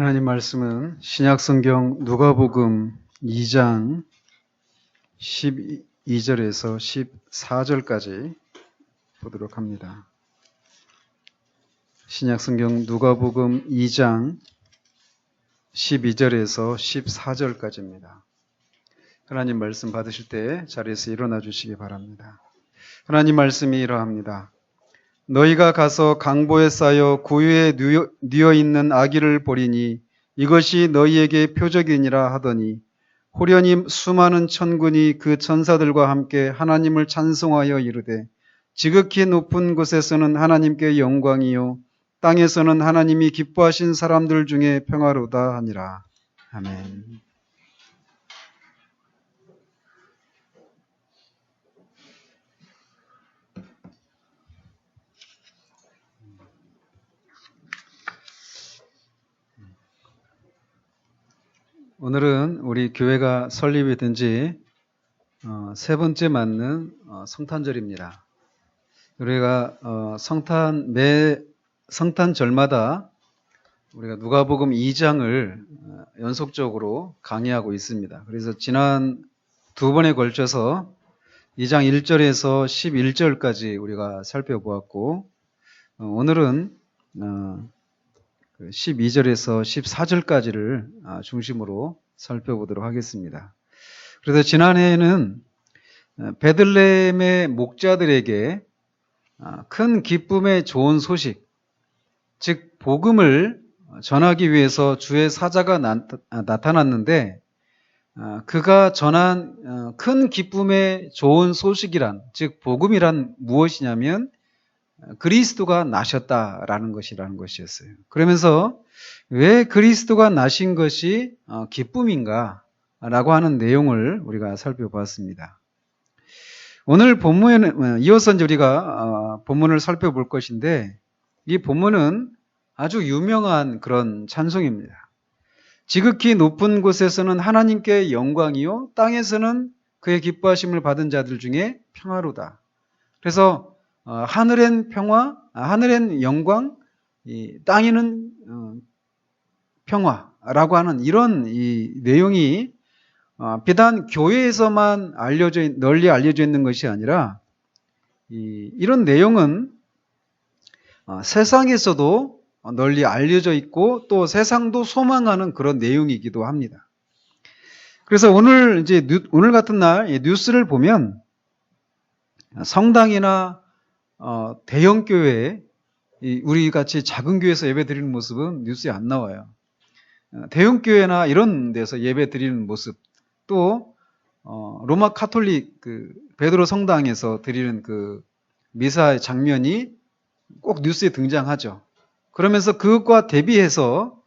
하나님 말씀은 신약성경 누가복음 2장 12절에서 14절까지 보도록 합니다. 신약성경 누가복음 2장 12절에서 14절까지입니다. 하나님 말씀 받으실 때 자리에서 일어나 주시기 바랍니다. 하나님 말씀이 이러합니다. 너희가 가서 강보에 쌓여 구유에 뉘어 있는 아기를 보리니 이것이 너희에게 표적이니라 하더니 호련히 수많은 천군이 그 천사들과 함께 하나님을 찬송하여 이르되 지극히 높은 곳에서는 하나님께 영광이요 땅에서는 하나님이 기뻐하신 사람들 중에 평화로다 하니라. 아멘. 오늘은 우리 교회가 설립이 된 지 세 번째 맞는 성탄절입니다. 우리가 매 성탄절마다 우리가 누가복음 2장을 연속적으로 강의하고 있습니다. 그래서 지난 두 번에 걸쳐서 2장 1절에서 11절까지 우리가 살펴보았고 오늘은 12절에서 14절까지를 중심으로 살펴보도록 하겠습니다. 그래서 지난해에는 베들레헴의 목자들에게 큰 기쁨의 좋은 소식, 즉 복음을 전하기 위해서 주의 사자가 나타났는데 그가 전한 큰 기쁨의 좋은 소식이란, 즉 복음이란 무엇이냐면 그리스도가 나셨다라는 것이었어요. 그러면서 왜 그리스도가 나신 것이 기쁨인가? 라고 하는 내용을 우리가 살펴봤습니다. 오늘 본문에는 이어서 이제 우리가 본문을 살펴볼 것인데 이 본문은 아주 유명한 그런 찬송입니다. 지극히 높은 곳에서는 하나님께 영광이요 땅에서는 그의 기뻐하심을 받은 자들 중에 평화로다. 그래서 하늘엔 평화, 하늘엔 영광, 땅에는 평화라고 하는 이런 이 내용이 비단 교회에서만 널리 알려져 있는 것이 아니라 이런 내용은 세상에서도 널리 알려져 있고 또 세상도 소망하는 그런 내용이기도 합니다. 그래서 오늘 같은 날 뉴스를 보면 성당이나 대형 교회, 우리 같이 작은 교회에서 예배 드리는 모습은 뉴스에 안 나와요. 대형 교회나 이런 데서 예배 드리는 모습, 또 로마 카톨릭 베드로 성당에서 드리는 그 미사의 장면이 꼭 뉴스에 등장하죠. 그러면서 그것과 대비해서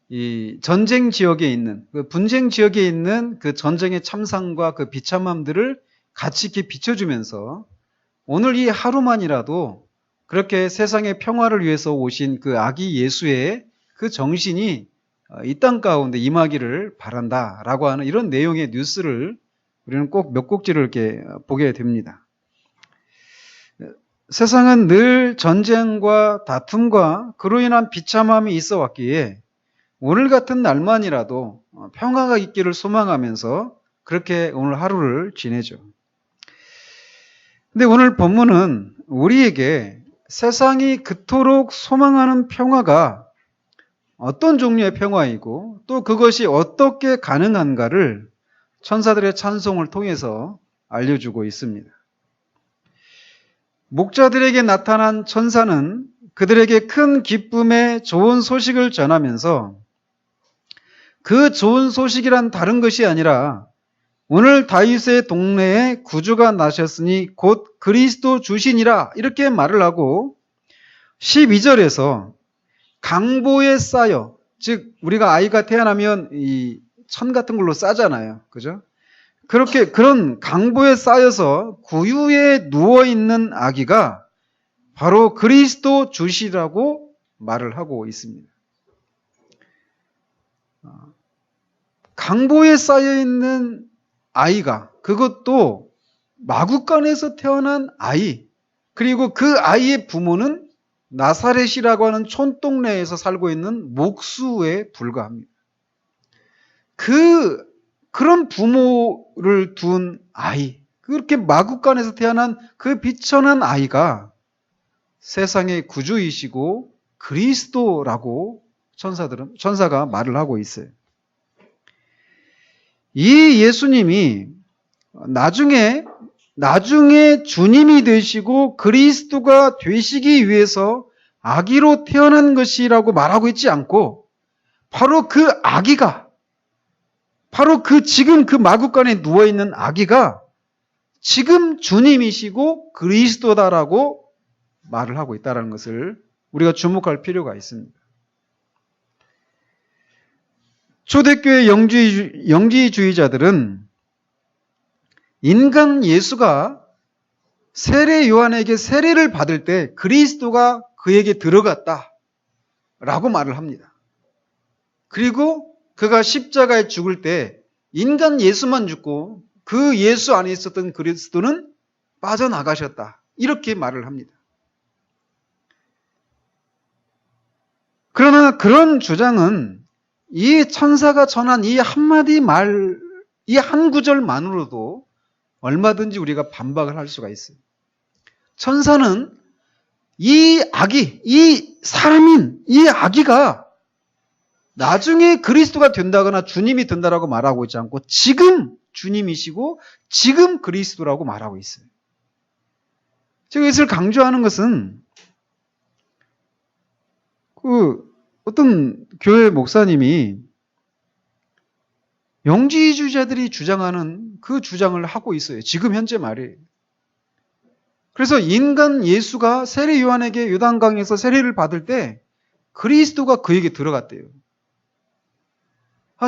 이 전쟁 지역에 있는, 분쟁 지역에 있는 그 전쟁의 참상과 그 비참함들을 같이 이렇게 비춰주면서 오늘 이 하루만이라도 그렇게 세상의 평화를 위해서 오신 그 아기 예수의 그 정신이 이 땅 가운데 임하기를 바란다라고 하는 이런 내용의 뉴스를 우리는 꼭 몇 곡지를 이렇게 보게 됩니다. 세상은 늘 전쟁과 다툼과 그로 인한 비참함이 있어 왔기에 오늘 같은 날만이라도 평화가 있기를 소망하면서 그렇게 오늘 하루를 지내죠. 근데 오늘 본문은 우리에게 세상이 그토록 소망하는 평화가 어떤 종류의 평화이고 또 그것이 어떻게 가능한가를 천사들의 찬송을 통해서 알려주고 있습니다. 목자들에게 나타난 천사는 그들에게 큰 기쁨의 좋은 소식을 전하면서 그 좋은 소식이란 다른 것이 아니라 오늘 다윗의 동네에 구주가 나셨으니 곧 그리스도 주시니라 이렇게 말을 하고 12절에서 강보에 쌓여, 즉 우리가 아이가 태어나면 이 천 같은 걸로 싸잖아요. 그죠? 그렇게 그런 강보에 쌓여서 구유에 누워있는 아기가 바로 그리스도 주시라고 말을 하고 있습니다. 강보에 쌓여있는 아이가, 그것도 마구간에서 태어난 아이, 그리고 그 아이의 부모는 나사렛이라고 하는 촌동네에서 살고 있는 목수에 불과합니다. 그런 부모를 둔 아이, 그렇게 마구간에서 태어난 그 비천한 아이가 세상의 구주이시고 그리스도라고 천사가 말을 하고 있어요. 이 예수님이 나중에 주님이 되시고 그리스도가 되시기 위해서 아기로 태어난 것이라고 말하고 있지 않고 바로 그 아기가, 바로 지금 그 마구간에 누워있는 아기가 지금 주님이시고 그리스도다라고 말을 하고 있다는 것을 우리가 주목할 필요가 있습니다. 초대교회 영지주의자들은 인간 예수가 세례 요한에게 세례를 받을 때 그리스도가 그에게 들어갔다라고 말을 합니다. 그리고 그가 십자가에 죽을 때 인간 예수만 죽고 그 예수 안에 있었던 그리스도는 빠져나가셨다. 이렇게 말을 합니다. 그러나 그런 주장은 이 천사가 전한 이 한마디 말, 이 한 구절만으로도 얼마든지 우리가 반박을 할 수가 있어요. 천사는 이 아기, 이 사람인 이 아기가 나중에 그리스도가 된다거나 주님이 된다라고 말하고 있지 않고 지금 주님이시고 지금 그리스도라고 말하고 있어요. 제가 이것을 강조하는 것은 어떤 교회 목사님이 영지주의자들이 주장하는 그 주장을 하고 있어요. 지금 현재 말이에요. 그래서 인간 예수가 세례 요한에게 요단강에서 세례를 받을 때 그리스도가 그에게 들어갔대요.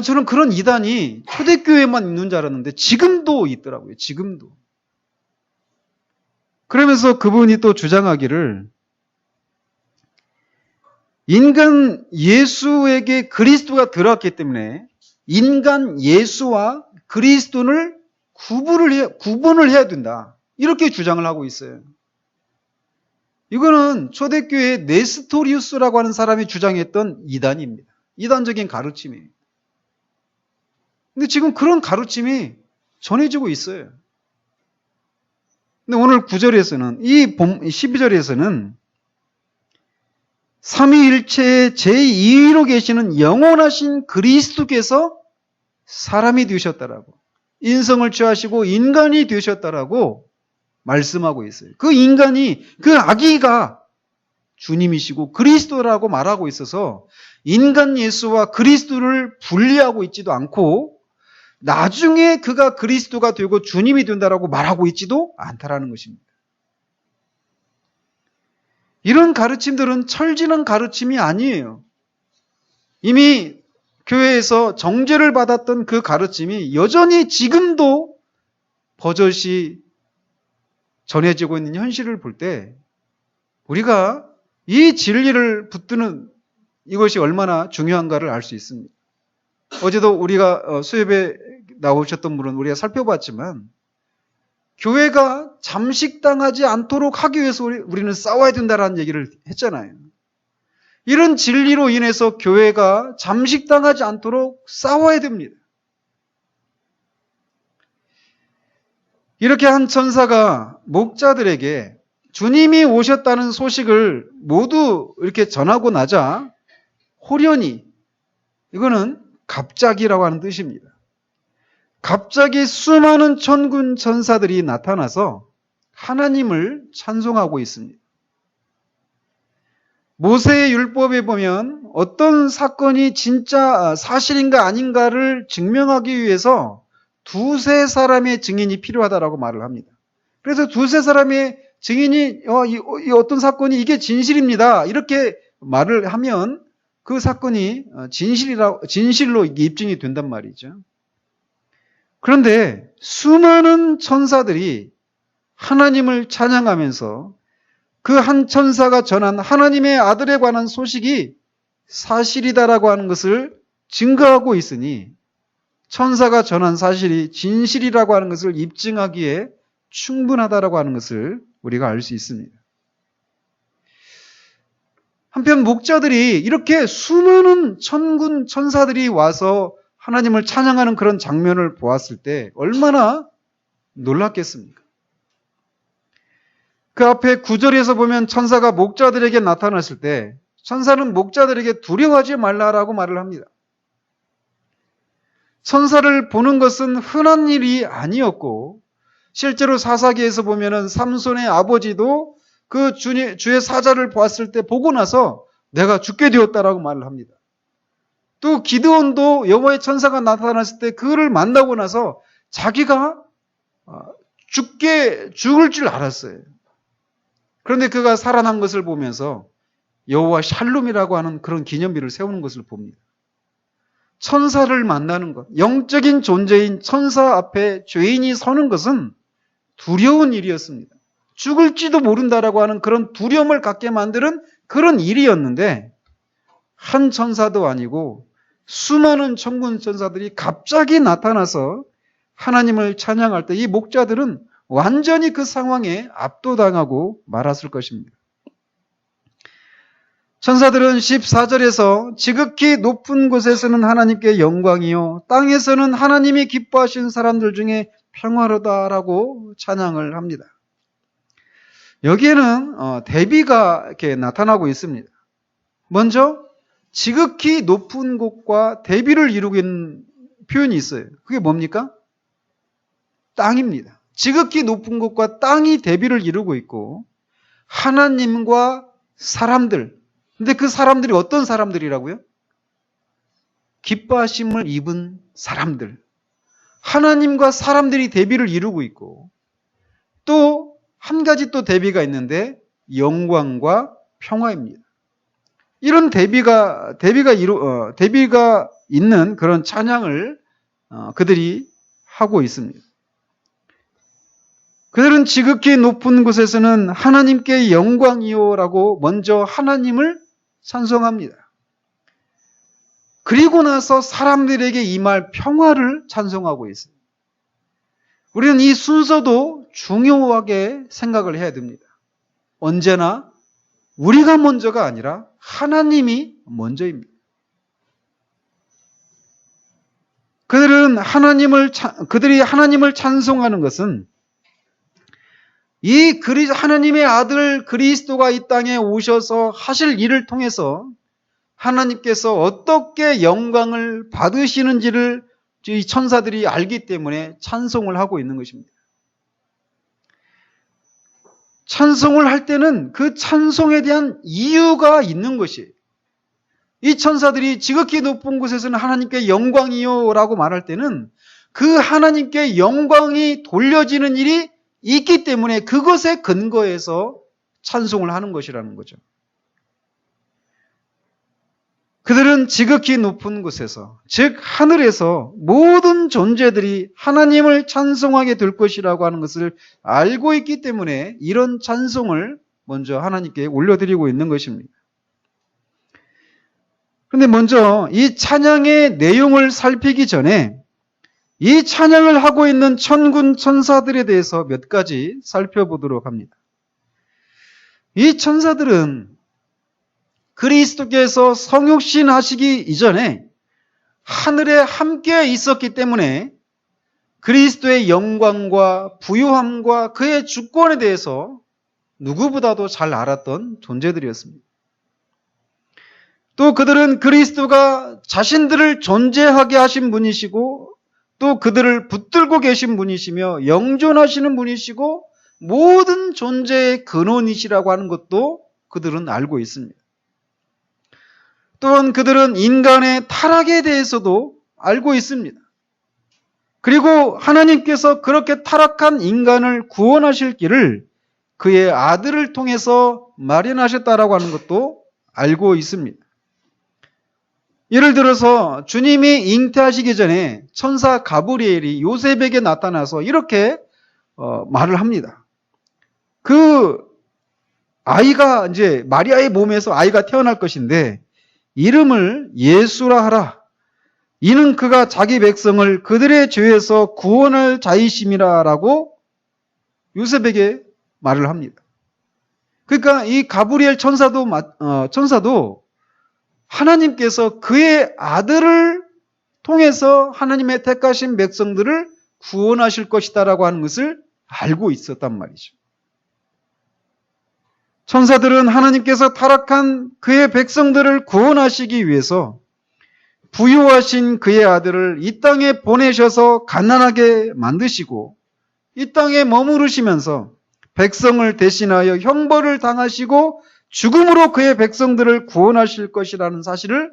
저는 그런 이단이 초대교회만 있는 줄 알았는데 지금도 있더라고요. 지금도. 그러면서 그분이 또 주장하기를 인간 예수에게 그리스도가 들어왔기 때문에 인간 예수와 그리스도를 구분을 해야 된다. 이렇게 주장을 하고 있어요. 이거는 초대교회 네스토리우스라고 하는 사람이 주장했던 이단입니다. 이단적인 가르침이에요. 근데 지금 그런 가르침이 전해지고 있어요. 근데 오늘 9절에서는, 12절에서는 삼위일체의 제2위로 계시는 영원하신 그리스도께서 사람이 되셨다라고, 인성을 취하시고 인간이 되셨다라고 말씀하고 있어요. 그 인간이, 그 아기가 주님이시고 그리스도라고 말하고 있어서 인간 예수와 그리스도를 분리하고 있지도 않고 나중에 그가 그리스도가 되고 주님이 된다라고 말하고 있지도 않다라는 것입니다. 이런 가르침들은 철지는 가르침이 아니에요. 이미 교회에서 정죄를 받았던 그 가르침이 여전히 지금도 버젓이 전해지고 있는 현실을 볼 때 우리가 이 진리를 붙드는 이것이 얼마나 중요한가를 알 수 있습니다. 어제도 우리가 수협에 나오셨던 분은 우리가 살펴봤지만 교회가 잠식당하지 않도록 하기 위해서 우리는 싸워야 된다는 얘기를 했잖아요. 이런 진리로 인해서 교회가 잠식당하지 않도록 싸워야 됩니다. 이렇게 한 천사가 목자들에게 주님이 오셨다는 소식을 모두 이렇게 전하고 나자 호련히, 이거는 갑자기라고 하는 뜻입니다. 갑자기 수많은 천군 천사들이 나타나서 하나님을 찬송하고 있습니다. 모세의 율법에 보면 어떤 사건이 진짜 사실인가 아닌가를 증명하기 위해서 두세 사람의 증인이 필요하다라고 말을 합니다. 그래서 두세 사람의 증인이 이 어떤 사건이 이게 진실입니다. 이렇게 말을 하면 그 사건이 진실로 입증이 된단 말이죠. 그런데 수많은 천사들이 하나님을 찬양하면서 그 한 천사가 전한 하나님의 아들에 관한 소식이 사실이다라고 하는 것을 증거하고 있으니 천사가 전한 사실이 진실이라고 하는 것을 입증하기에 충분하다라고 하는 것을 우리가 알 수 있습니다. 한편 목자들이 이렇게 수많은 천군 천사들이 와서 하나님을 찬양하는 그런 장면을 보았을 때 얼마나 놀랐겠습니까? 그 앞에 9절에서 보면 천사가 목자들에게 나타났을 때 천사는 목자들에게 두려워하지 말라라고 말을 합니다. 천사를 보는 것은 흔한 일이 아니었고 실제로 사사기에서 보면은 삼손의 아버지도 그 주의 사자를 보았을 때 보고 나서 내가 죽게 되었다라고 말을 합니다. 또 기드온도 여호와의 천사가 나타났을 때 그를 만나고 나서 자기가 죽을 줄 알았어요. 그런데 그가 살아난 것을 보면서 여호와 샬롬이라고 하는 그런 기념비를 세우는 것을 봅니다. 천사를 만나는 것, 영적인 존재인 천사 앞에 죄인이 서는 것은 두려운 일이었습니다. 죽을지도 모른다라고 하는 그런 두려움을 갖게 만드는 그런 일이었는데 한 천사도 아니고 수많은 천군 천사들이 갑자기 나타나서 하나님을 찬양할 때 이 목자들은 완전히 그 상황에 압도당하고 말았을 것입니다. 천사들은 14절에서 지극히 높은 곳에서는 하나님께 영광이요 땅에서는 하나님이 기뻐하신 사람들 중에 평화로다라고 찬양을 합니다. 여기에는 대비가 이렇게 나타나고 있습니다. 먼저 지극히 높은 곳과 대비를 이루고 있는 표현이 있어요. 그게 뭡니까? 땅입니다. 지극히 높은 곳과 땅이 대비를 이루고 있고 하나님과 사람들. 근데 그 사람들이 어떤 사람들이라고요? 기뻐하심을 입은 사람들. 하나님과 사람들이 대비를 이루고 있고 또 한 가지 또 대비가 있는데 영광과 평화입니다. 이런 대비가 있는 그런 찬양을 그들이 하고 있습니다. 그들은 지극히 높은 곳에서는 하나님께 영광이요라고 먼저 하나님을 찬송합니다. 그리고 나서 사람들에게 임할 평화를 찬송하고 있습니다. 우리는 이 순서도 중요하게 생각을 해야 됩니다. 언제나 우리가 먼저가 아니라 하나님이 먼저입니다. 그들이 하나님을 찬송하는 것은 이 하나님의 아들 그리스도가 이 땅에 오셔서 하실 일을 통해서 하나님께서 어떻게 영광을 받으시는지를 이 천사들이 알기 때문에 찬송을 하고 있는 것입니다. 찬송을 할 때는 그 찬송에 대한 이유가 있는 것이에요. 이 천사들이 지극히 높은 곳에서는 하나님께 영광이요라고 말할 때는 그 하나님께 영광이 돌려지는 일이 있기 때문에 그것에 근거해서 찬송을 하는 것이라는 거죠. 그들은 지극히 높은 곳에서, 즉 하늘에서 모든 존재들이 하나님을 찬송하게 될 것이라고 하는 것을 알고 있기 때문에 이런 찬송을 먼저 하나님께 올려드리고 있는 것입니다. 그런데 먼저 이 찬양의 내용을 살피기 전에 이 찬양을 하고 있는 천군 천사들에 대해서 몇 가지 살펴보도록 합니다. 이 천사들은 그리스도께서 성육신 하시기 이전에 하늘에 함께 있었기 때문에 그리스도의 영광과 부요함과 그의 주권에 대해서 누구보다도 잘 알았던 존재들이었습니다. 또 그들은 그리스도가 자신들을 존재하게 하신 분이시고 또 그들을 붙들고 계신 분이시며 영존하시는 분이시고 모든 존재의 근원이시라고 하는 것도 그들은 알고 있습니다. 또한 그들은 인간의 타락에 대해서도 알고 있습니다. 그리고 하나님께서 그렇게 타락한 인간을 구원하실 길을 그의 아들을 통해서 마련하셨다라고 하는 것도 알고 있습니다. 예를 들어서 주님이 잉태하시기 전에 천사 가브리엘이 요셉에게 나타나서 이렇게 말을 합니다. 그 아이가 이제 마리아의 몸에서 아이가 태어날 것인데 이름을 예수라 하라. 이는 그가 자기 백성을 그들의 죄에서 구원할 자이심이라 라고 요셉에게 말을 합니다. 그러니까 이 가브리엘 천사도 하나님께서 그의 아들을 통해서 하나님의 택하신 백성들을 구원하실 것이다라고 하는 것을 알고 있었단 말이죠. 천사들은 하나님께서 타락한 그의 백성들을 구원하시기 위해서 부요하신 그의 아들을 이 땅에 보내셔서 가난하게 만드시고 이 땅에 머무르시면서 백성을 대신하여 형벌을 당하시고 죽음으로 그의 백성들을 구원하실 것이라는 사실을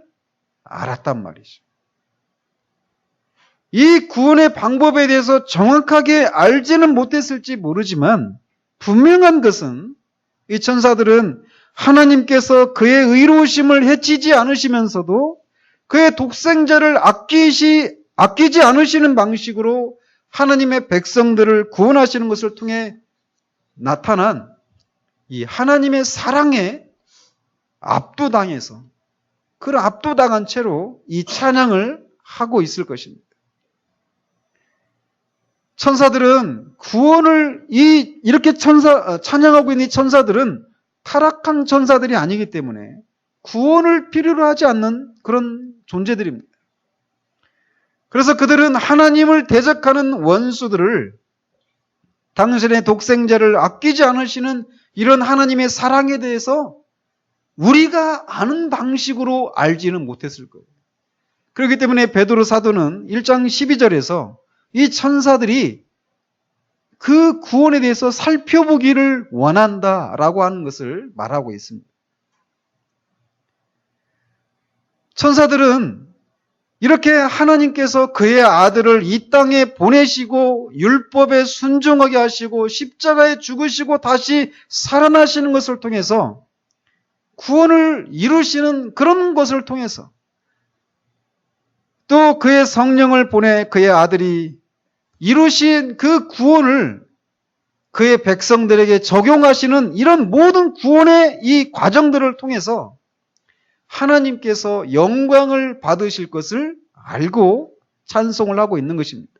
알았단 말이죠. 이 구원의 방법에 대해서 정확하게 알지는 못했을지 모르지만 분명한 것은 이 천사들은 하나님께서 그의 의로우심을 해치지 않으시면서도 그의 독생자를 아끼지 않으시는 방식으로 하나님의 백성들을 구원하시는 것을 통해 나타난 이 하나님의 사랑에 압도당해서 그런 압도당한 채로 이 찬양을 하고 있을 것입니다. 천사들은 구원을 이렇게 찬양하고 있는 이 천사들은 타락한 천사들이 아니기 때문에 구원을 필요로 하지 않는 그런 존재들입니다. 그래서 그들은 하나님을 대적하는 원수들을 당신의 독생자를 아끼지 않으시는 이런 하나님의 사랑에 대해서 우리가 아는 방식으로 알지는 못했을 거예요. 그렇기 때문에 베드로 사도는 1장 12절에서 이 천사들이 그 구원에 대해서 살펴보기를 원한다라고 하는 것을 말하고 있습니다. 천사들은 이렇게 하나님께서 그의 아들을 이 땅에 보내시고 율법에 순종하게 하시고 십자가에 죽으시고 다시 살아나시는 것을 통해서 구원을 이루시는 그런 것을 통해서 또 그의 성령을 보내 그의 아들이 이루신 그 구원을 그의 백성들에게 적용하시는 이런 모든 구원의 이 과정들을 통해서 하나님께서 영광을 받으실 것을 알고 찬송을 하고 있는 것입니다.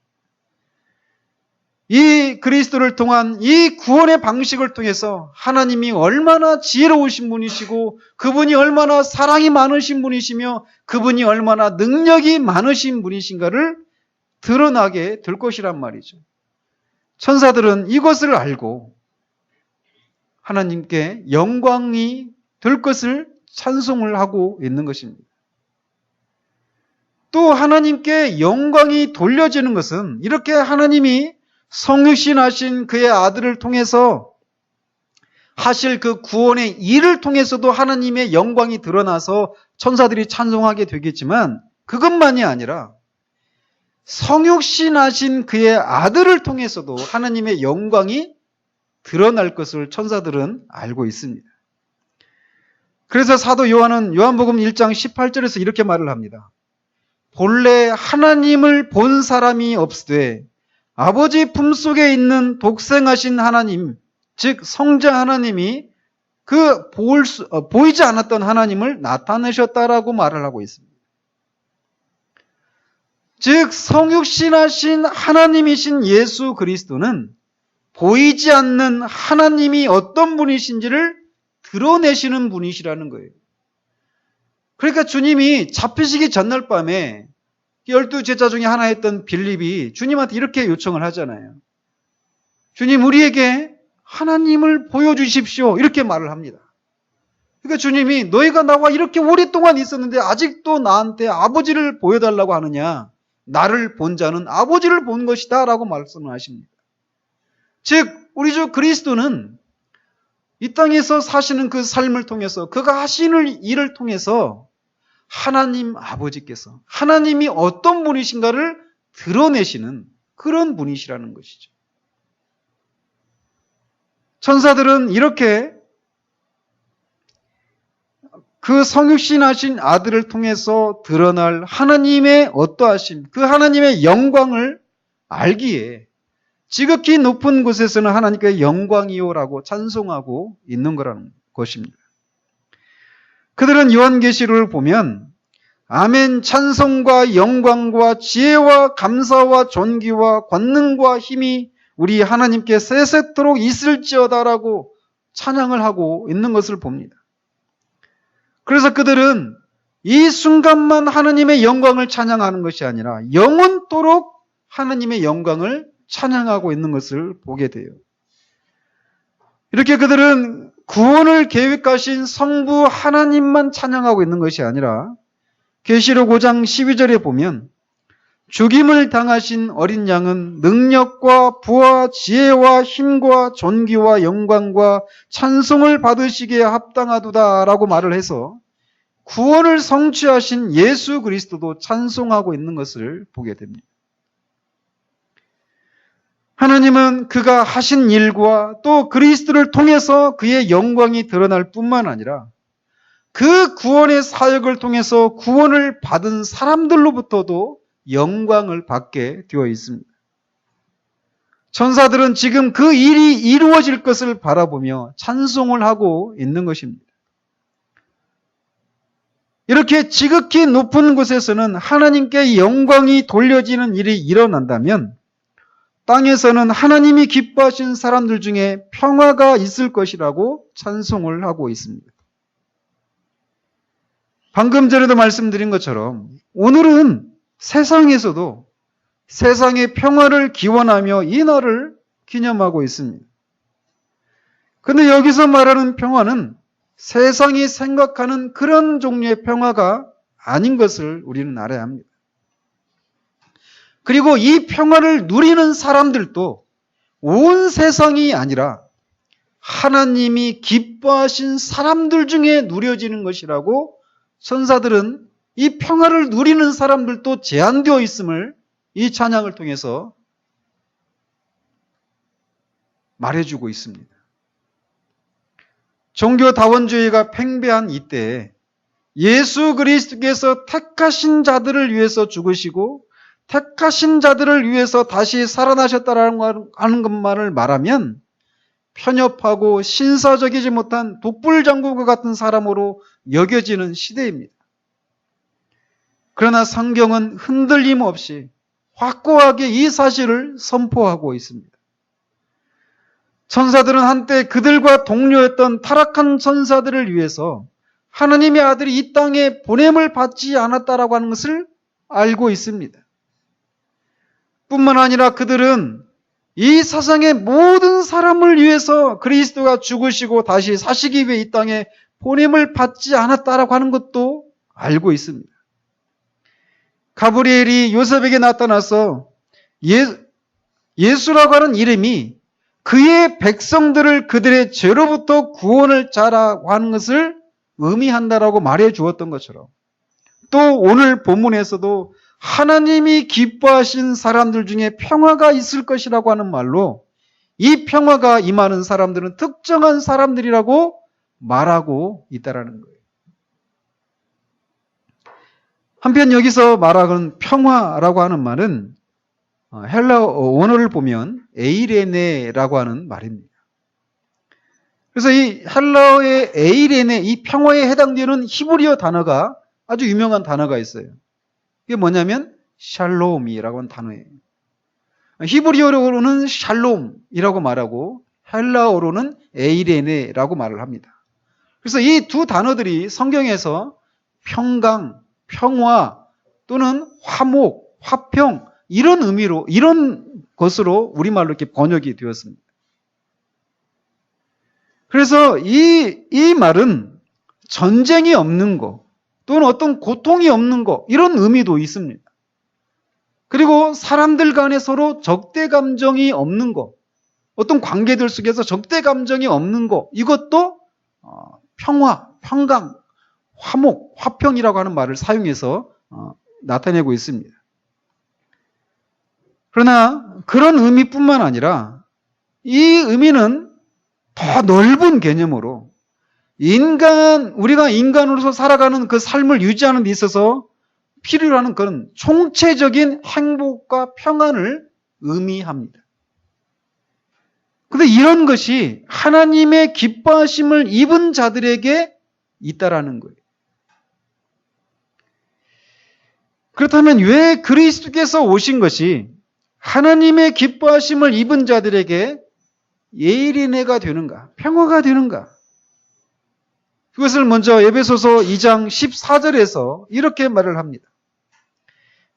이 그리스도를 통한 이 구원의 방식을 통해서 하나님이 얼마나 지혜로우신 분이시고 그분이 얼마나 사랑이 많으신 분이시며 그분이 얼마나 능력이 많으신 분이신가를 드러나게 될 것이란 말이죠. 천사들은 이것을 알고 하나님께 영광이 될 것을 찬송을 하고 있는 것입니다. 또 하나님께 영광이 돌려지는 것은 이렇게 하나님이 성육신하신 그의 아들을 통해서 하실 그 구원의 일을 통해서도 하나님의 영광이 드러나서 천사들이 찬송하게 되겠지만 그것만이 아니라 성육신하신 그의 아들을 통해서도 하나님의 영광이 드러날 것을 천사들은 알고 있습니다. 그래서 사도 요한은 요한복음 1장 18절에서 이렇게 말을 합니다. 본래 하나님을 본 사람이 없으되 아버지 품속에 있는 독생하신 하나님, 즉 성자 하나님이 그 보이지 않았던 하나님을 나타내셨다라고 말을 하고 있습니다. 즉 성육신하신 하나님이신 예수 그리스도는 보이지 않는 하나님이 어떤 분이신지를 드러내시는 분이시라는 거예요. 그러니까 주님이 잡히시기 전날 밤에 12제자 중에 하나였던 빌립이 주님한테 이렇게 요청을 하잖아요. 주님, 우리에게 하나님을 보여주십시오. 이렇게 말을 합니다. 그러니까 주님이 너희가 나와 이렇게 오랫동안 있었는데 아직도 나한테 아버지를 보여달라고 하느냐. 나를 본 자는 아버지를 본 것이다 라고 말씀을 하십니다. 즉 우리 주 그리스도는 이 땅에서 사시는 그 삶을 통해서 그가 하시는 일을 통해서 하나님 아버지께서 하나님이 어떤 분이신가를 드러내시는 그런 분이시라는 것이죠. 천사들은 이렇게 그 성육신하신 아들을 통해서 드러날 하나님의 어떠하심, 그 하나님의 영광을 알기에 지극히 높은 곳에서는 하나님께 영광이요라고 찬송하고 있는 거라는 것입니다. 그들은 요한계시록을 보면 아멘 찬송과 영광과 지혜와 감사와 존귀와 권능과 힘이 우리 하나님께 세세토록 있을지어다라고 찬양을 하고 있는 것을 봅니다. 그래서 그들은 이 순간만 하느님의 영광을 찬양하는 것이 아니라 영원토록 하느님의 영광을 찬양하고 있는 것을 보게 돼요. 이렇게 그들은 구원을 계획하신 성부 하나님만 찬양하고 있는 것이 아니라 계시록 5장 12절에 보면 죽임을 당하신 어린 양은 능력과 부와 지혜와 힘과 존귀와 영광과 찬송을 받으시기에 합당하도다라고 말을 해서 구원을 성취하신 예수 그리스도도 찬송하고 있는 것을 보게 됩니다. 하나님은 그가 하신 일과 또 그리스도를 통해서 그의 영광이 드러날 뿐만 아니라 그 구원의 사역을 통해서 구원을 받은 사람들로부터도 영광을 받게 되어 있습니다. 천사들은 지금 그 일이 이루어질 것을 바라보며 찬송을 하고 있는 것입니다. 이렇게 지극히 높은 곳에서는 하나님께 영광이 돌려지는 일이 일어난다면 땅에서는 하나님이 기뻐하신 사람들 중에 평화가 있을 것이라고 찬송을 하고 있습니다. 방금 전에도 말씀드린 것처럼 오늘은 세상에서도 세상의 평화를 기원하며 이 날을 기념하고 있습니다. 그런데 여기서 말하는 평화는 세상이 생각하는 그런 종류의 평화가 아닌 것을 우리는 알아야 합니다. 그리고 이 평화를 누리는 사람들도 온 세상이 아니라 하나님이 기뻐하신 사람들 중에 누려지는 것이라고 천사들은 이 평화를 누리는 사람들도 제한되어 있음을 이 찬양을 통해서 말해주고 있습니다. 종교다원주의가 팽배한 이때에 예수 그리스도께서 택하신 자들을 위해서 죽으시고 택하신 자들을 위해서 다시 살아나셨다는 것만을 말하면 편협하고 신사적이지 못한 독불장구와 같은 사람으로 여겨지는 시대입니다. 그러나 성경은 흔들림 없이 확고하게 이 사실을 선포하고 있습니다. 천사들은 한때 그들과 동료였던 타락한 천사들을 위해서 하나님의 아들이 이 땅에 보냄을 받지 않았다라고 하는 것을 알고 있습니다. 뿐만 아니라 그들은 이 세상의 모든 사람을 위해서 그리스도가 죽으시고 다시 사시기 위해 이 땅에 보냄을 받지 않았다라고 하는 것도 알고 있습니다. 가브리엘이 요셉에게 나타나서 예수라고 하는 이름이 그의 백성들을 그들의 죄로부터 구원을 자라고 하는 것을 의미한다라고 말해 주었던 것처럼 또 오늘 본문에서도 하나님이 기뻐하신 사람들 중에 평화가 있을 것이라고 하는 말로 이 평화가 임하는 사람들은 특정한 사람들이라고 말하고 있다라는 거예요. 한편 여기서 말하는 평화라고 하는 말은 헬라어 원어를 보면 에이레네라고 하는 말입니다. 그래서 이 헬라어의 에이레네, 이 평화에 해당되는 히브리어 단어가 아주 유명한 단어가 있어요. 이게 뭐냐면 샬롬이라고 하는 단어예요. 히브리어로는 샬롬이라고 말하고 헬라어로는 에이레네라고 말을 합니다. 그래서 이 두 단어들이 성경에서 평강, 평화 또는 화목, 화평 이런 의미로 이런 것으로 우리말로 이렇게 번역이 되었습니다. 그래서 이 말은 전쟁이 없는 거 또는 어떤 고통이 없는 거 이런 의미도 있습니다. 그리고 사람들 간에 서로 적대 감정이 없는 거 어떤 관계들 속에서 적대 감정이 없는 거 이것도 평화, 평강, 화목, 화평이라고 하는 말을 사용해서 나타내고 있습니다. 그러나 그런 의미뿐만 아니라 이 의미는 더 넓은 개념으로 우리가 인간으로서 살아가는 그 삶을 유지하는 데 있어서 필요로 하는 그런 총체적인 행복과 평안을 의미합니다. 그런데 이런 것이 하나님의 기뻐하심을 입은 자들에게 있다라는 거예요. 그렇다면 왜 그리스도께서 오신 것이 하나님의 기뻐하심을 입은 자들에게 예일이네가 되는가? 평화가 되는가? 그것을 먼저 에베소서 2장 14절에서 이렇게 말을 합니다.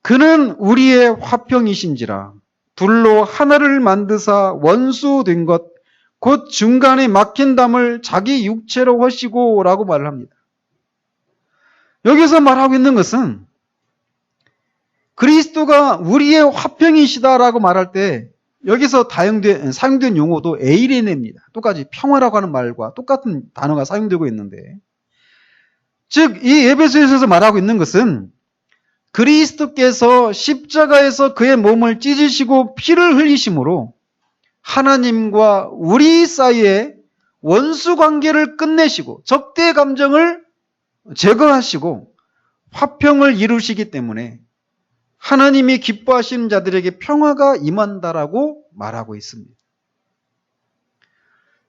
그는 우리의 화평이신지라 둘로 하나를 만드사 원수 된 것 곧 중간에 막힌 담을 자기 육체로 하시고 라고 말을 합니다. 여기서 말하고 있는 것은 그리스도가 우리의 화평이시다라고 말할 때 여기서 사용된 용어도 에이레네입니다. 똑같이 평화라고 하는 말과 똑같은 단어가 사용되고 있는데, 즉 이 에베소에서 말하고 있는 것은 그리스도께서 십자가에서 그의 몸을 찢으시고 피를 흘리심으로 하나님과 우리 사이에 원수 관계를 끝내시고 적대 감정을 제거하시고 화평을 이루시기 때문에 하나님이 기뻐하시는 자들에게 평화가 임한다라고 말하고 있습니다.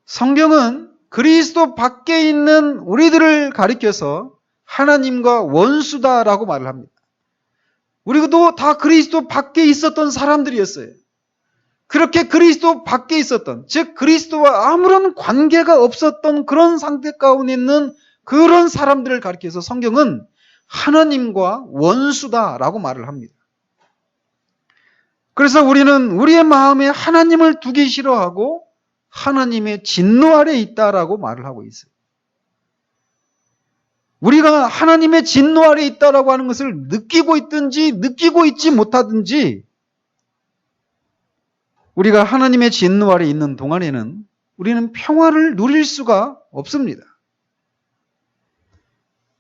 성경은 그리스도 밖에 있는 우리들을 가리켜서 하나님과 원수다라고 말을 합니다. 우리도 다 그리스도 밖에 있었던 사람들이었어요. 그렇게 그리스도 밖에 있었던, 즉 그리스도와 아무런 관계가 없었던 그런 상태 가운데 있는 그런 사람들을 가리켜서 성경은 하나님과 원수다라고 말을 합니다. 그래서 우리는 우리의 마음에 하나님을 두기 싫어하고 하나님의 진노 아래 있다라고 말을 하고 있어요. 우리가 하나님의 진노 아래 있다라고 하는 것을 느끼고 있든지 느끼고 있지 못하든지 우리가 하나님의 진노 아래 있는 동안에는 우리는 평화를 누릴 수가 없습니다.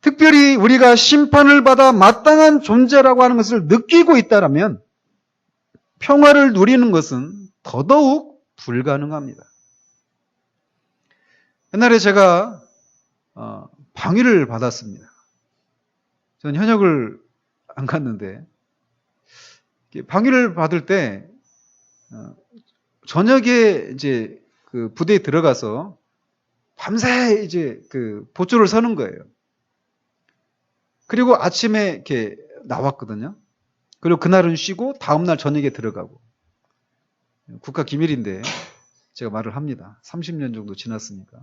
특별히 우리가 심판을 받아 마땅한 존재라고 하는 것을 느끼고 있다면 평화를 누리는 것은 더더욱 불가능합니다. 옛날에 제가 방위를 받았습니다. 전 현역을 안 갔는데 방위를 받을 때 저녁에 이제 그 부대에 들어가서 밤새 이제 그 보초를 서는 거예요. 그리고 아침에 이렇게 나왔거든요. 그리고 그날은 쉬고 다음날 저녁에 들어가고. 국가 기밀인데 제가 말을 합니다. 30년 정도 지났으니까.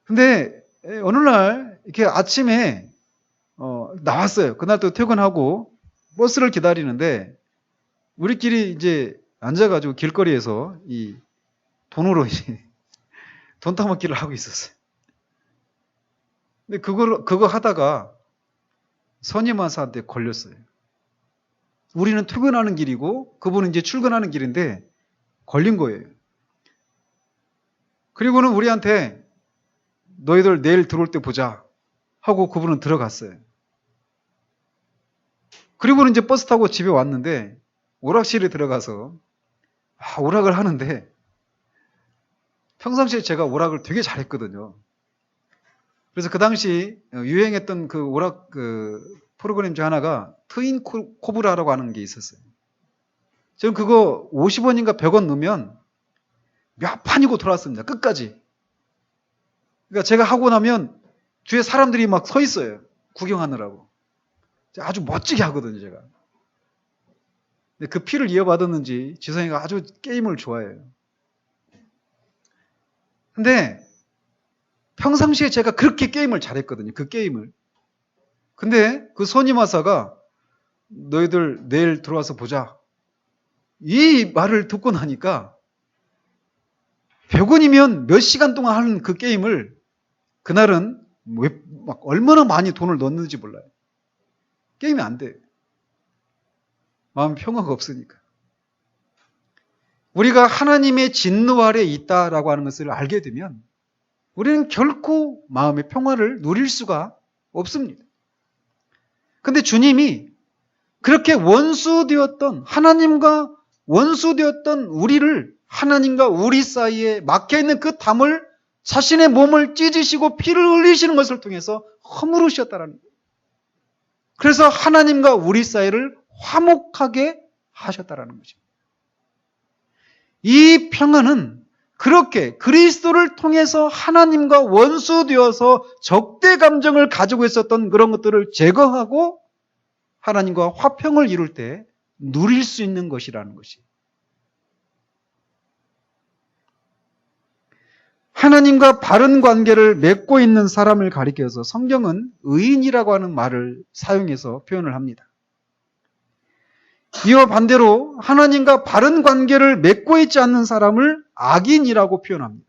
근데 어느 날 이렇게 아침에 나왔어요. 그날 또 퇴근하고 버스를 기다리는데 우리끼리 이제 앉아가지고 길거리에서 이 돈으로 이제 돈 타먹기를 하고 있었어요. 근데 그거 하다가 선임하사한테 걸렸어요. 우리는 퇴근하는 길이고 그분은 이제 출근하는 길인데 걸린 거예요. 그리고는 우리한테 너희들 내일 들어올 때 보자 하고 그분은 들어갔어요. 그리고는 이제 버스 타고 집에 왔는데 오락실에 들어가서 오락을 하는데 평상시에 제가 오락을 되게 잘했거든요. 그래서 그 당시 유행했던 그 오락 프로그램 중 하나가 트윈 코브라라고 하는 게 있었어요. 저는 그거 50원인가 100원 넣으면 몇 판이고 돌았습니다. 끝까지. 그러니까 제가 하고 나면 뒤에 사람들이 막 서 있어요. 구경하느라고. 아주 멋지게 하거든요, 제가. 근데 그 피를 이어받았는지 지성이가 아주 게임을 좋아해요. 근데 평상시에 제가 그렇게 게임을 잘했거든요. 그 게임을. 근데 그 선임하사가 너희들 내일 들어와서 보자. 이 말을 듣고 나니까 100원이면 몇 시간 동안 하는 그 게임을 그날은 막 얼마나 많이 돈을 넣었는지 몰라요. 게임이 안 돼요. 마음 평화가 없으니까. 우리가 하나님의 진노 아래 있다라고 하는 것을 알게 되면 우리는 결코 마음의 평화를 누릴 수가 없습니다. 근데 주님이 그렇게 원수되었던 하나님과 원수되었던 우리를 하나님과 우리 사이에 막혀있는 그 담을 자신의 몸을 찢으시고 피를 흘리시는 것을 통해서 허물으셨다라는 거예요. 그래서 하나님과 우리 사이를 화목하게 하셨다라는 거죠. 이 평안은 그렇게 그리스도를 통해서 하나님과 원수되어서 적대 감정을 가지고 있었던 그런 것들을 제거하고 하나님과 화평을 이룰 때 누릴 수 있는 것이라는 것이. 하나님과 바른 관계를 맺고 있는 사람을 가리켜서 성경은 의인이라고 하는 말을 사용해서 표현을 합니다. 이와 반대로 하나님과 바른 관계를 맺고 있지 않는 사람을 악인이라고 표현합니다.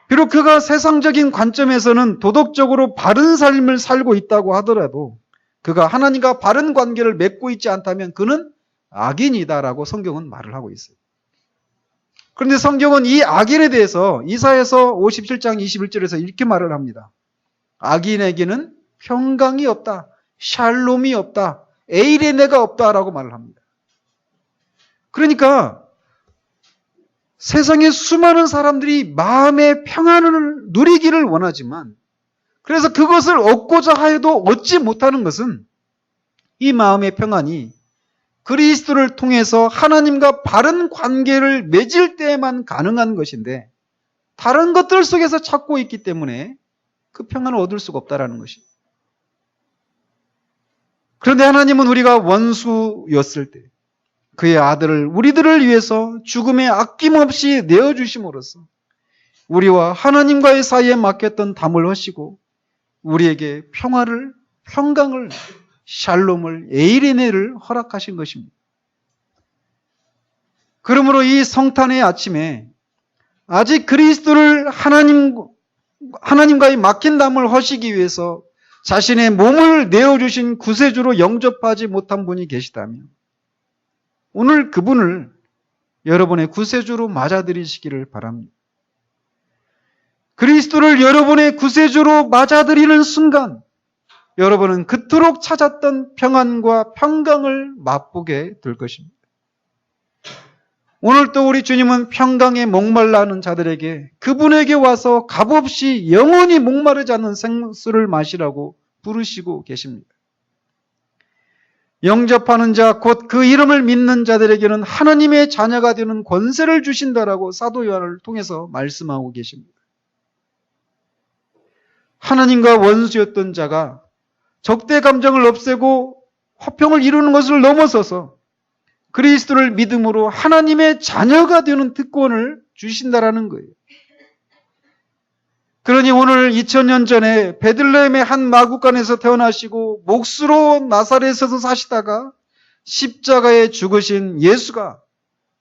비록 그가 세상적인 관점에서는 도덕적으로 바른 삶을 살고 있다고 하더라도 그가 하나님과 바른 관계를 맺고 있지 않다면 그는 악인이다라고 성경은 말을 하고 있어요. 그런데 성경은 이 악인에 대해서 이사야서 57장 21절에서 이렇게 말을 합니다. 악인에게는 평강이 없다, 샬롬이 없다, 에이레네가 없다라고 말을 합니다. 그러니까 세상에 수많은 사람들이 마음의 평안을 누리기를 원하지만 그래서 그것을 얻고자 하여도 얻지 못하는 것은 이 마음의 평안이 그리스도를 통해서 하나님과 바른 관계를 맺을 때에만 가능한 것인데 다른 것들 속에서 찾고 있기 때문에 그 평안을 얻을 수가 없다라는 것입니다. 그런데 하나님은 우리가 원수였을 때 그의 아들을 우리들을 위해서 죽음에 아낌없이 내어주심으로써 우리와 하나님과의 사이에 막혔던 담을 허시고 우리에게 평화를, 평강을, 샬롬을, 에이레네를 허락하신 것입니다. 그러므로 이 성탄의 아침에 아직 그리스도를 하나님과의 막힌 담을 허시기 위해서 자신의 몸을 내어주신 구세주로 영접하지 못한 분이 계시다면 오늘 그분을 여러분의 구세주로 맞아들이시기를 바랍니다. 그리스도를 여러분의 구세주로 맞아들이는 순간 여러분은 그토록 찾았던 평안과 평강을 맛보게 될 것입니다. 오늘 또 우리 주님은 평강에 목말라 하는 자들에게 그분에게 와서 값없이 영원히 목마르지 않는 생수를 마시라고 부르시고 계십니다. 영접하는 자, 곧 그 이름을 믿는 자들에게는 하나님의 자녀가 되는 권세를 주신다라고 사도 요한을 통해서 말씀하고 계십니다. 하나님과 원수였던 자가 적대 감정을 없애고 화평을 이루는 것을 넘어서서 그리스도를 믿음으로 하나님의 자녀가 되는 특권을 주신다라는 거예요. 그러니 오늘 2000년 전에 베들레헴의 한 마구간에서 태어나시고 몫으로 나사렛에서 사시다가 십자가에 죽으신 예수가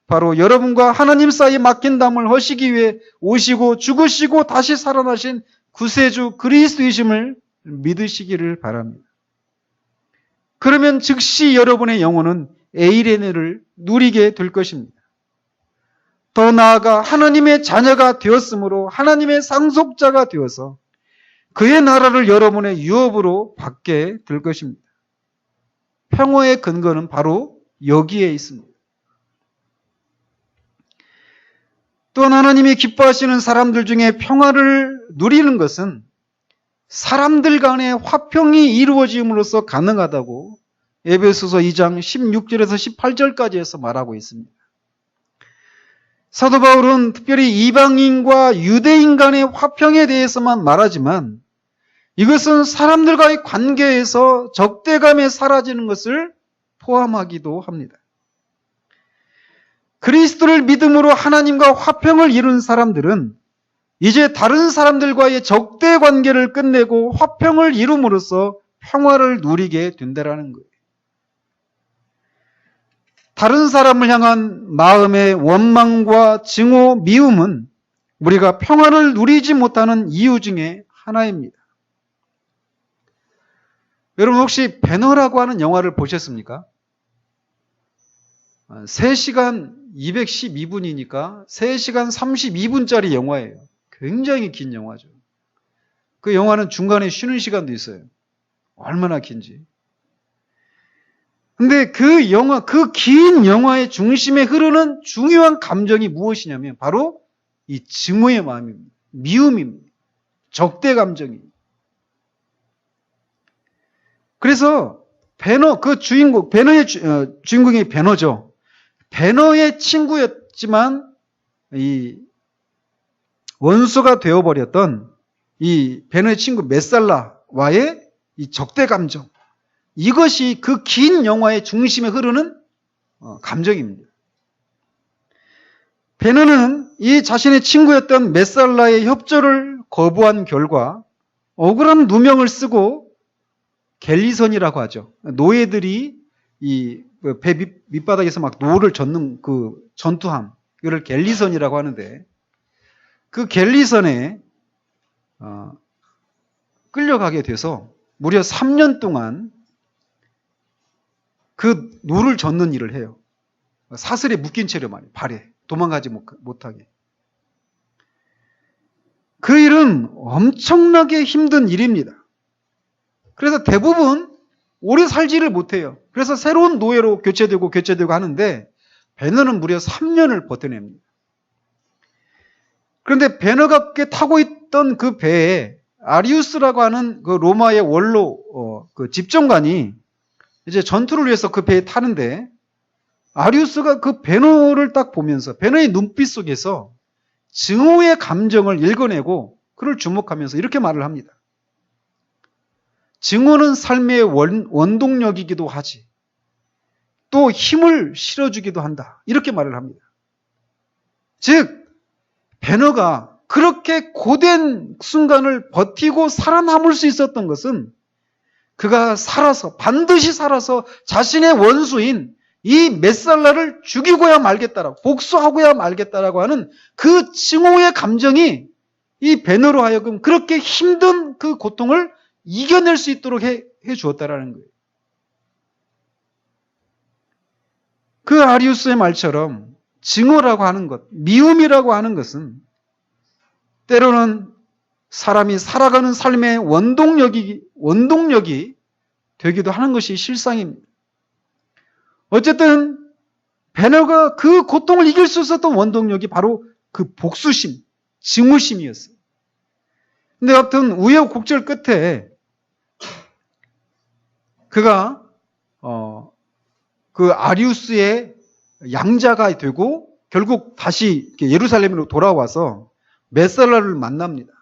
바로 여러분과 하나님 사이에 막힌 담을 허시기 위해 오시고 죽으시고 다시 살아나신 구세주 그리스도이심을 믿으시기를 바랍니다. 그러면 즉시 여러분의 영혼은 에이레네를 누리게 될 것입니다. 더 나아가 하나님의 자녀가 되었으므로 하나님의 상속자가 되어서 그의 나라를 여러분의 유업으로 받게 될 것입니다. 평화의 근거는 바로 여기에 있습니다. 또한 하나님이 기뻐하시는 사람들 중에 평화를 누리는 것은 사람들 간의 화평이 이루어짐으로써 가능하다고 에베소서 2장 16절에서 18절까지 해서 말하고 있습니다. 사도 바울은 특별히 이방인과 유대인 간의 화평에 대해서만 말하지만 이것은 사람들과의 관계에서 적대감에 사라지는 것을 포함하기도 합니다. 그리스도를 믿음으로 하나님과 화평을 이룬 사람들은 이제 다른 사람들과의 적대 관계를 끝내고 화평을 이룸으로써 평화를 누리게 된다는 거예요. 다른 사람을 향한 마음의 원망과 증오, 미움은 우리가 평화를 누리지 못하는 이유 중에 하나입니다. 여러분 혹시 배너라고 하는 영화를 보셨습니까? 3시간 212분이니까 3시간 32분짜리 영화예요. 굉장히 긴 영화죠. 그 영화는 중간에 쉬는 시간도 있어요. 얼마나 긴지. 근데 그 영화, 그 긴 영화의 중심에 흐르는 중요한 감정이 무엇이냐면 바로 이 증오의 마음입니다. 미움입니다. 적대 감정입니다. 그래서 배너, 그 주인공, 배너의 주인공이 배너죠. 배너의 친구였지만 이 원수가 되어버렸던 이 배너의 친구 메살라와의 이 적대 감정, 이것이 그 긴 영화의 중심에 흐르는 감정입니다. 배너는 이 자신의 친구였던 메살라의 협조를 거부한 결과 억울한 누명을 쓰고 갤리선이라고 하죠. 노예들이 이 배 밑바닥에서 막 노를 젓는 그 전투함, 이걸 갤리선이라고 하는데, 그 갤리선에 끌려가게 돼서 무려 3년 동안 그 노를 젓는 일을 해요. 사슬에 묶인 채로 말이에요. 발에 도망가지 못하게. 그 일은 엄청나게 힘든 일입니다. 그래서 대부분 오래 살지를 못해요. 그래서 새로운 노예로 교체되고 하는데 배너는 무려 3년을 버텨냅니다. 그런데 배너가 타고 있던 그 배에 아리우스라고 하는 그 로마의 원로 그 집정관이 이제 전투를 위해서 그 배에 타는데, 아리우스가 그 배너를 딱 보면서 배너의 눈빛 속에서 증오의 감정을 읽어내고 그를 주목하면서 이렇게 말을 합니다. 증오는 삶의 원동력이기도 하지, 또 힘을 실어주기도 한다. 이렇게 말을 합니다. 즉, 배너가 그렇게 고된 순간을 버티고 살아남을 수 있었던 것은 그가 반드시 살아서 자신의 원수인 이 메살라를 죽이고야 말겠다라고, 복수하고야 말겠다라고 하는 그 증오의 감정이 이 배너로 하여금 그렇게 힘든 그 고통을 이겨낼 수 있도록 해 주었다라는 거예요. 그 아리우스의 말처럼 증오라고 하는 것, 미움이라고 하는 것은 때로는 사람이 살아가는 삶의 원동력이 되기도 하는 것이 실상입니다. 어쨌든 배너가 그 고통을 이길 수 있었던 원동력이 바로 그 복수심, 증오심이었어요. 근데 아무튼 우여곡절 끝에 그가 그 아리우스의 양자가 되고 결국 다시 예루살렘으로 돌아와서 메살라를 만납니다.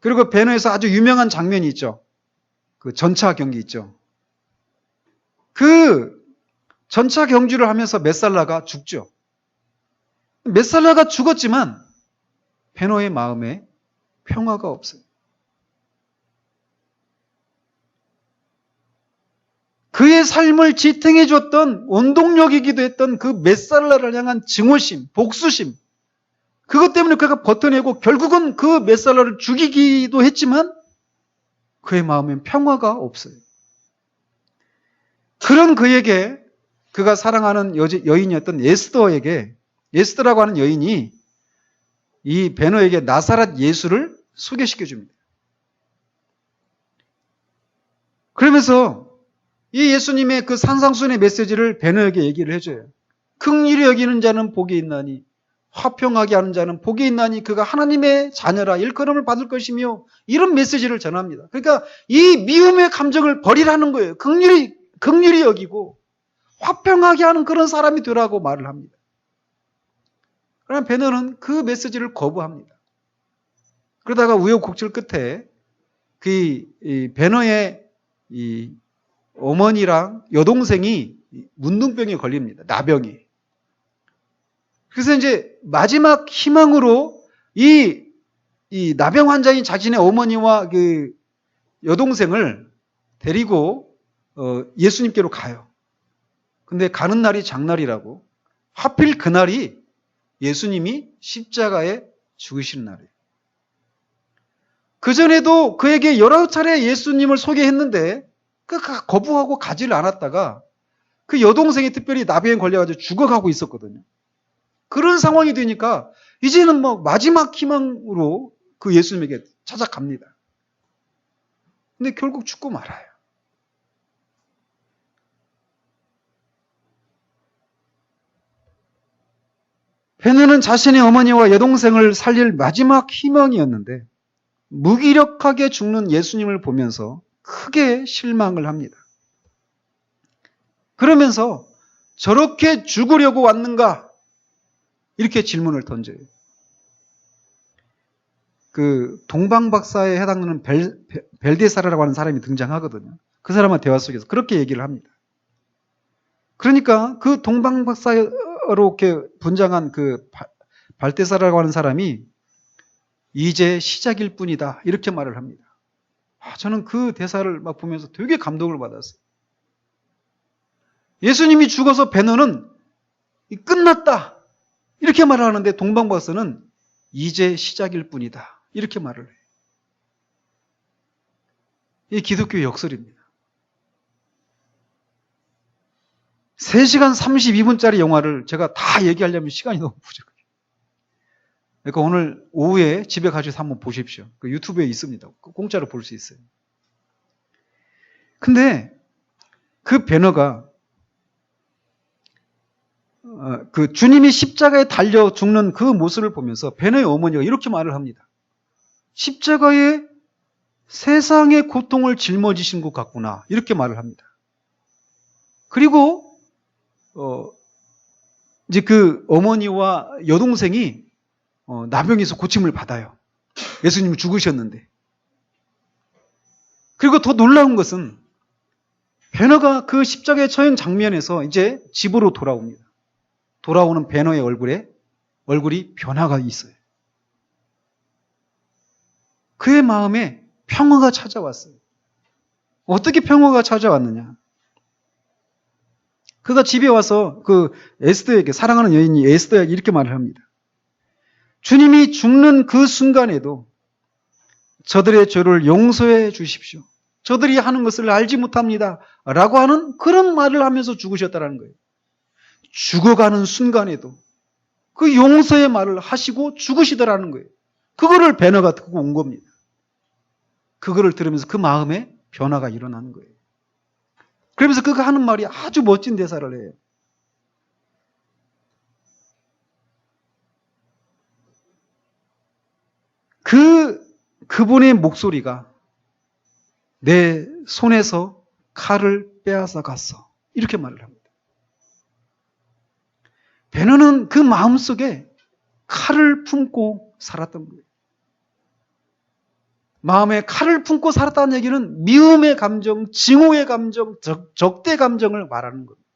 그리고 배너에서 아주 유명한 장면이 있죠. 그 전차 경기 있죠. 그 전차 경주를 하면서 메살라가 죽죠. 메살라가 죽었지만 배너의 마음에 평화가 없어요. 그의 삶을 지탱해 줬던 원동력이기도 했던 그 메살라를 향한 증오심, 복수심, 그것 때문에 그가 버텨내고 결국은 그 메살라를 죽이기도 했지만 그의 마음엔 평화가 없어요. 그런 그에게, 그가 사랑하는 여인이었던 에스더라고 하는 여인이 이 베너에게 나사렛 예수를 소개시켜 줍니다. 그러면서 이 예수님의 그 산상수훈의 메시지를 베너에게 얘기를 해줘요. 긍휼히 여기는 자는 복이 있나니, 화평하게 하는 자는 복이 있나니 그가 하나님의 자녀라 일컬음을 받을 것이며, 이런 메시지를 전합니다. 그러니까 이 미움의 감정을 버리라는 거예요. 긍휼히 여기고 화평하게 하는 그런 사람이 되라고 말을 합니다. 그러나 베너는 그 메시지를 거부합니다. 그러다가 우여곡절 끝에 그 베너의 이 어머니랑 여동생이 문둥병에 걸립니다. 나병이. 그래서 이제 마지막 희망으로 이 나병 환자인 자신의 어머니와 그 여동생을 데리고 예수님께로 가요. 근데 가는 날이 장날이라고. 하필 그날이 예수님이 십자가에 죽으시는 날이에요. 그전에도 그에게 여러 차례 예수님을 소개했는데 그 거부하고 가지를 않았다가 그 여동생이 특별히 나병에 걸려가지고 죽어가고 있었거든요. 그런 상황이 되니까 이제는 뭐 마지막 희망으로 그 예수님에게 찾아갑니다. 근데 결국 죽고 말아요. 베너는 자신의 어머니와 여동생을 살릴 마지막 희망이었는데 무기력하게 죽는 예수님을 보면서 크게 실망을 합니다. 그러면서 저렇게 죽으려고 왔는가? 이렇게 질문을 던져요. 그 동방박사에 해당하는 벨데사라라고 하는 사람이 등장하거든요. 그 사람과 대화 속에서 그렇게 얘기를 합니다. 그러니까 그 동방박사로 이렇게 분장한 그 발데사라고 하는 사람이 이제 시작일 뿐이다 이렇게 말을 합니다. 저는 그 대사를 막 보면서 되게 감동을 받았어요. 예수님이 죽어서 배너는 끝났다 이렇게 말을 하는데 동방박사는 이제 시작일 뿐이다 이렇게 말을 해요. 이 기독교의 역설입니다. 3시간 32분짜리 영화를 제가 다 얘기하려면 시간이 너무 부족해요. 그러니까 오늘 오후에 집에 가셔서 한번 보십시오. 그 유튜브에 있습니다. 공짜로 볼 수 있어요. 근데 그 배너가 그 주님이 십자가에 달려 죽는 그 모습을 보면서 배너의 어머니가 이렇게 말을 합니다. 십자가에 세상의 고통을 짊어지신 것 같구나 이렇게 말을 합니다. 그리고 이제 그 어머니와 여동생이 나병에서 고침을 받아요. 예수님이 죽으셨는데. 그리고 더 놀라운 것은 배너가 그 십자가의 처형 장면에서 이제 집으로 돌아옵니다. 돌아오는 배너의 얼굴이 변화가 있어요. 그의 마음에 평화가 찾아왔어요. 어떻게 평화가 찾아왔느냐? 그가 집에 와서 그 에스더에게, 사랑하는 여인이 에스더에게 이렇게 말을 합니다. 주님이 죽는 그 순간에도 저들의 죄를 용서해 주십시오. 저들이 하는 것을 알지 못합니다. 라고 하는 그런 말을 하면서 죽으셨다는 거예요. 죽어가는 순간에도 그 용서의 말을 하시고 죽으시더라는 거예요. 그거를 배너가 듣고 온 겁니다. 그거를 들으면서 그 마음에 변화가 일어나는 거예요. 그러면서 그가 하는 말이 아주 멋진 대사를 해요. 그분의 목소리가 내 손에서 칼을 빼앗아 갔어. 이렇게 말을 합니다. 배너는 그 마음속에 칼을 품고 살았던 거예요. 마음에 칼을 품고 살았다는 얘기는 미움의 감정, 증오의 감정, 적대 감정을 말하는 겁니다.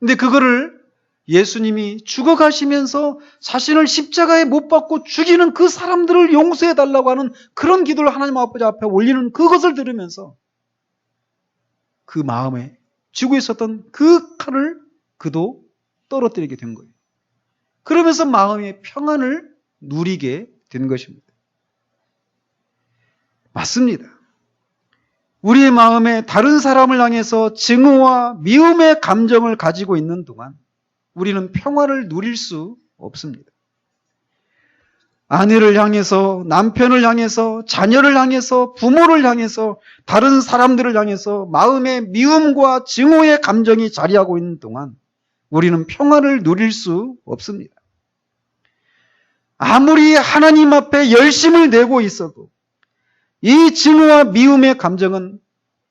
근데 그거를 예수님이 죽어가시면서 자신을 십자가에 못 박고 죽이는 그 사람들을 용서해 달라고 하는 그런 기도를 하나님 아버지 앞에 올리는 그것을 들으면서 그 마음에 쥐고 있었던 그 칼을 그도 떨어뜨리게 된 거예요. 그러면서 마음의 평안을 누리게 된 것입니다. 맞습니다. 우리의 마음에 다른 사람을 향해서 증오와 미움의 감정을 가지고 있는 동안 우리는 평화를 누릴 수 없습니다. 아내를 향해서, 남편을 향해서, 자녀를 향해서, 부모를 향해서, 다른 사람들을 향해서 마음의 미움과 증오의 감정이 자리하고 있는 동안 우리는 평화를 누릴 수 없습니다. 아무리 하나님 앞에 열심을 내고 있어도 이 증오와 미움의 감정은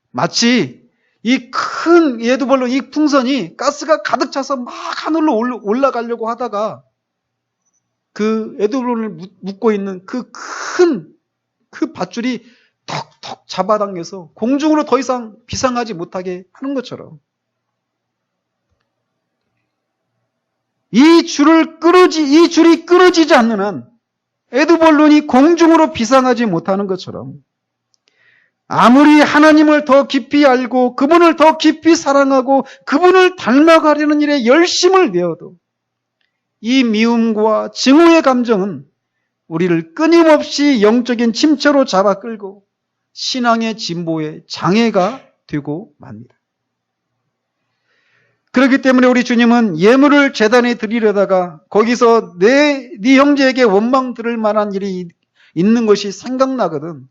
마치 이 큰 예두벌로 이 풍선이 가스가 가득 차서 막 하늘로 올라가려고 하다가 그 예두벌론을 묶고 있는 그 큰 밧줄이 턱턱 잡아당겨서 공중으로 더 이상 비상하지 못하게 하는 것처럼 이 줄이 끊어지지 않는 한 예두벌론이 공중으로 비상하지 못하는 것처럼 아무리 하나님을 더 깊이 알고 그분을 더 깊이 사랑하고 그분을 닮아가려는 일에 열심을 내어도 이 미움과 증오의 감정은 우리를 끊임없이 영적인 침체로 잡아 끌고 신앙의 진보에 장애가 되고 맙니다. 그렇기 때문에 우리 주님은 예물을 제단에 드리려다가 거기서 네 형제에게 원망 들을 만한 일이 있는 것이 생각나거든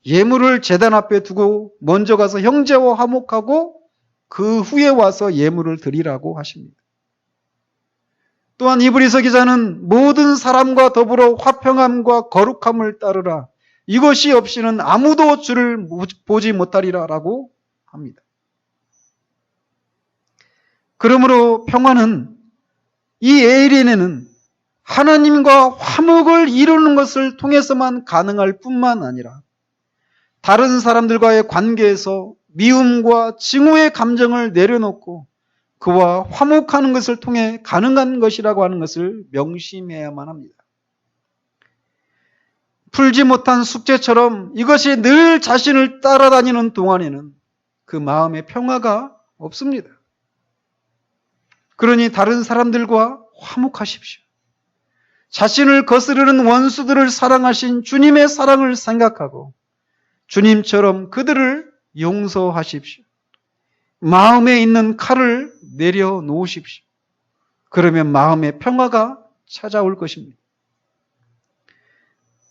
예물을 제단 앞에 두고 먼저 가서 형제와 화목하고 그 후에 와서 예물을 드리라고 하십니다. 또한 이브리서 기자는 모든 사람과 더불어 화평함과 거룩함을 따르라. 이것이 없이는 아무도 주를 보지 못하리라 라고 합니다. 그러므로 평화는 이 에이린에는 하나님과 화목을 이루는 것을 통해서만 가능할 뿐만 아니라 다른 사람들과의 관계에서 미움과 증오의 감정을 내려놓고 그와 화목하는 것을 통해 가능한 것이라고 하는 것을 명심해야만 합니다. 풀지 못한 숙제처럼 이것이 늘 자신을 따라다니는 동안에는 그 마음의 평화가 없습니다. 그러니 다른 사람들과 화목하십시오. 자신을 거스르는 원수들을 사랑하신 주님의 사랑을 생각하고 주님처럼 그들을 용서하십시오. 마음에 있는 칼을 내려놓으십시오. 그러면 마음의 평화가 찾아올 것입니다.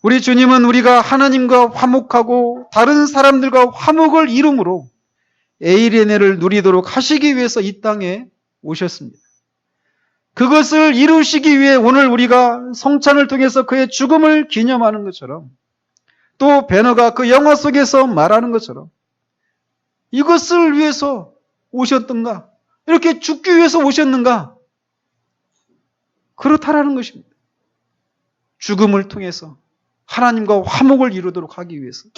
우리 주님은 우리가 하나님과 화목하고 다른 사람들과 화목을 이룸으로 에이레네를 누리도록 하시기 위해서 이 땅에 오셨습니다. 그것을 이루시기 위해 오늘 우리가 성찬을 통해서 그의 죽음을 기념하는 것처럼 또 베너가 그 영화 속에서 말하는 것처럼 이것을 위해서 오셨던가? 이렇게 죽기 위해서 오셨는가? 그렇다라는 것입니다. 죽음을 통해서 하나님과 화목을 이루도록 하기 위해서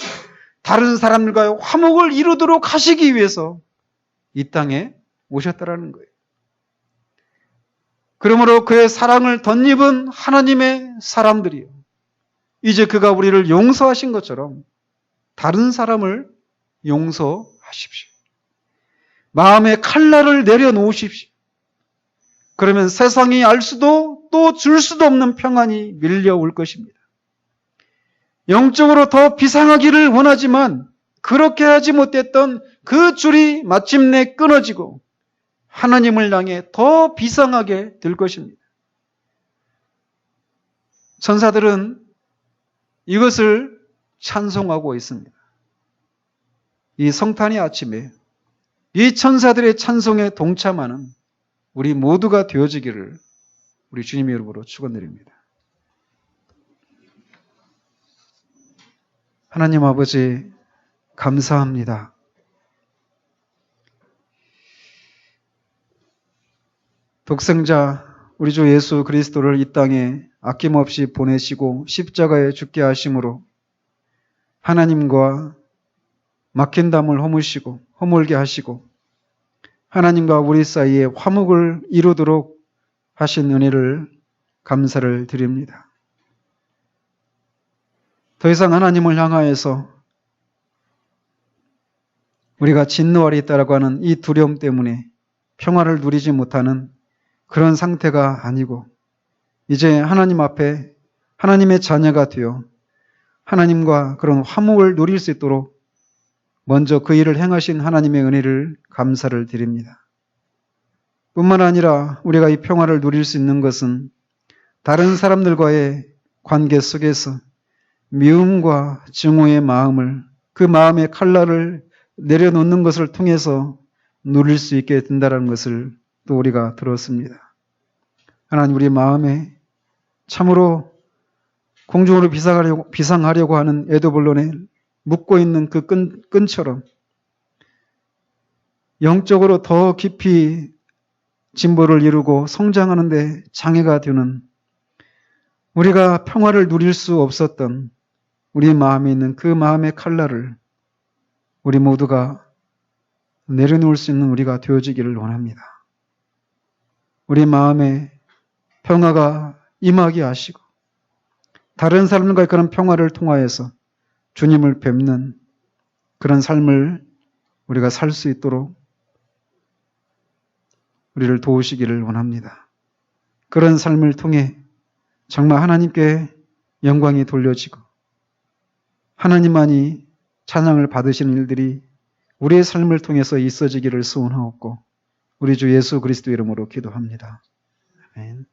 다른 사람들과의 화목을 이루도록 하시기 위해서 이 땅에 오셨다라는 거예요. 그러므로 그의 사랑을 덧입은 하나님의 사람들이요. 이제 그가 우리를 용서하신 것처럼 다른 사람을 용서하십시오. 마음의 칼날을 내려놓으십시오. 그러면 세상이 알 수도 또 줄 수도 없는 평안이 밀려올 것입니다. 영적으로 더 비상하기를 원하지만 그렇게 하지 못했던 그 줄이 마침내 끊어지고 하나님을 향해 더 비상하게 될 것입니다. 천사들은 이것을 찬송하고 있습니다. 이 성탄의 아침에 이 천사들의 찬송에 동참하는 우리 모두가 되어지기를 우리 주님의 이름으로 축원드립니다. 하나님 아버지 감사합니다. 독생자 우리 주 예수 그리스도를 이 땅에 아낌없이 보내시고 십자가에 죽게 하심으로 하나님과 막힌 담을 허물게 하시고 하나님과 우리 사이에 화목을 이루도록 하신 은혜를 감사를 드립니다. 더 이상 하나님을 향하여서 우리가 진노하리 있다라고 하는 이 두려움 때문에 평화를 누리지 못하는 그런 상태가 아니고 이제 하나님 앞에 하나님의 자녀가 되어 하나님과 그런 화목을 누릴 수 있도록 먼저 그 일을 행하신 하나님의 은혜를 감사를 드립니다. 뿐만 아니라 우리가 이 평화를 누릴 수 있는 것은 다른 사람들과의 관계 속에서 미움과 증오의 마음을 그 마음의 칼날을 내려놓는 것을 통해서 누릴 수 있게 된다는 것을 또 우리가 들었습니다. 하나님 우리 마음에 참으로 공중으로 비상하려고 하는 에도블론에 묶고 있는 그 끈처럼 영적으로 더 깊이 진보를 이루고 성장하는 데 장애가 되는 우리가 평화를 누릴 수 없었던 우리 마음에 있는 그 마음의 칼날을 우리 모두가 내려놓을 수 있는 우리가 되어지기를 원합니다. 우리 마음에 평화가 임하게 하시고 다른 사람과의 그런 평화를 통하여서 주님을 뵙는 그런 삶을 우리가 살 수 있도록 우리를 도우시기를 원합니다. 그런 삶을 통해 정말 하나님께 영광이 돌려지고 하나님만이 찬양을 받으시는 일들이 우리의 삶을 통해서 있어지기를 소원하옵고 우리 주 예수 그리스도 이름으로 기도합니다. 아멘.